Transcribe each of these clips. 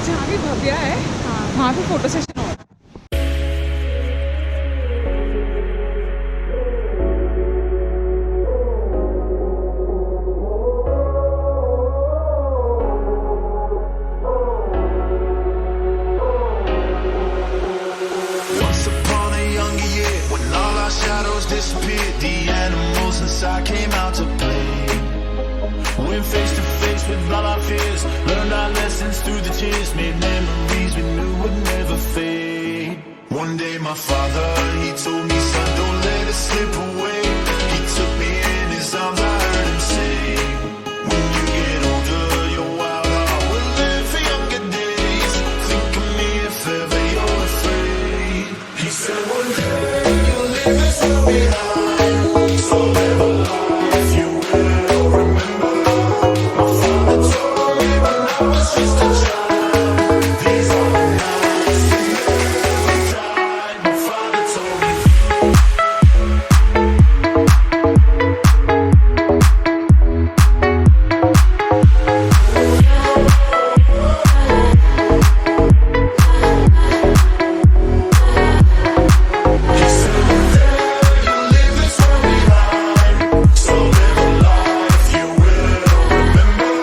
जहाँ भी भव्या है वहाँ पे फोटो सेशन हो रहा है। Once upon a younger year, when all our shadows disappeared, the animals inside came out to play. Went face to face with all our fears, learned our lessons through the tears, made memories we knew would never fade. One day my father, he told me, son, don't let it slip away. He took me in his arms, I heard him say, when you get older, your wild heart will live for younger days. Think of me if ever you're afraid. He said one day you'll leave this world behind, so live a life you will remember. My father told me when I was just a child, these are the nights that never die. My father told me. He said one day you'll leave this world behind, so live a life you will remember.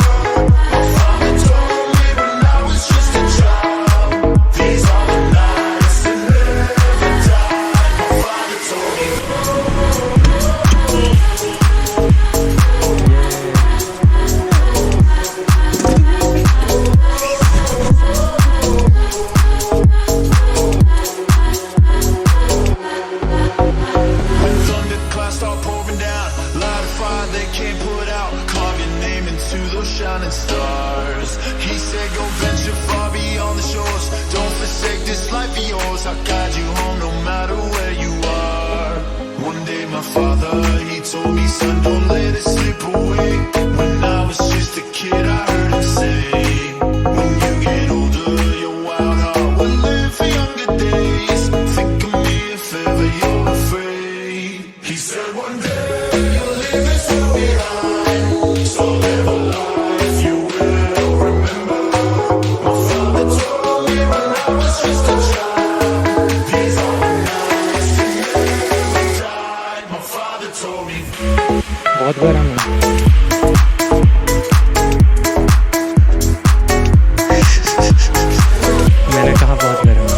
My father told me when I was just a child, these are the nights that never die. My father told me. When thunderclouds start pouring down, light a fire they can't put out, carve your name into those shining stars. He said go venture far beyond the shores, don't forsake this life of yours, I'll guide you home no matter where you are. One day my father, he told me, son, don't let it slip away. When I was just a kid I heard him say, when you get older your wild heart will live for younger days. Think of me if ever you're afraid. He said one day you'll leave this world behind, so live a life you will remember. My father told me when I was just a child, these are the nights that never die. My father told me. बहुत गर्म है। मैंने कहा बहुत गर्म है।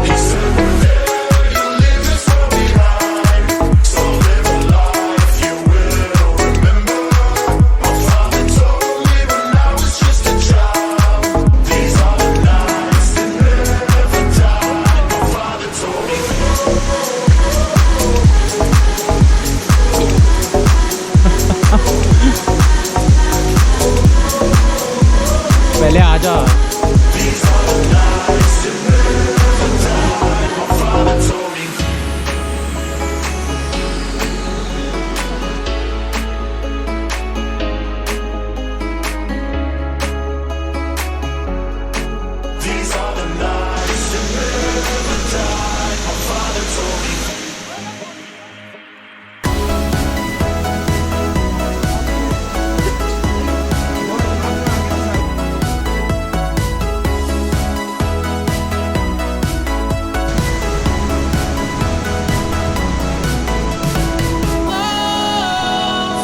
He said one day you'll leave this world behind, so live a life you will remember. My father told me when I was just a child, these are the nights that never die. My father told me. पहले आ जा। These are the nights that never die. My father told me. These are the nights that never die. My father told me.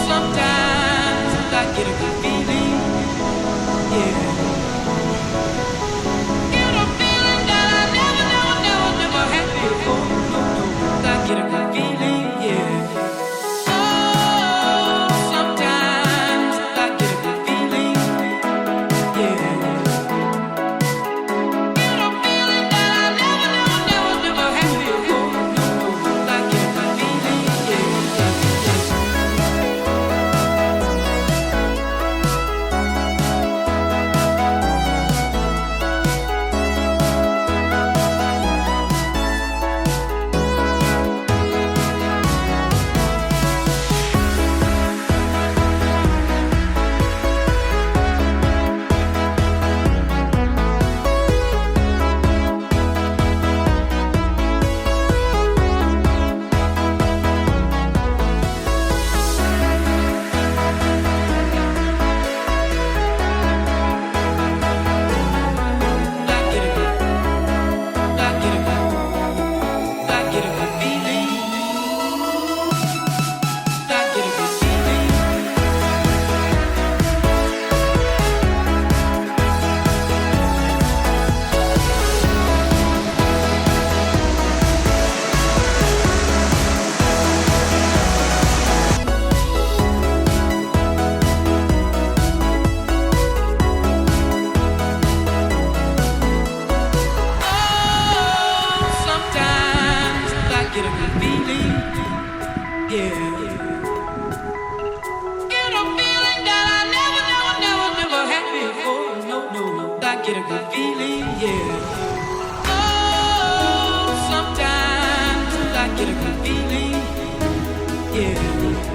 Sometimes I get a good feeling, yeah. Get a feeling that I never had before. I get a good feeling, yeah. Oh, sometimes I get a good feeling, yeah. Get a feeling that I never had before. I get a good feeling, yeah. get a good feeling, yeah. Oh, sometimes I get a good feeling, yeah.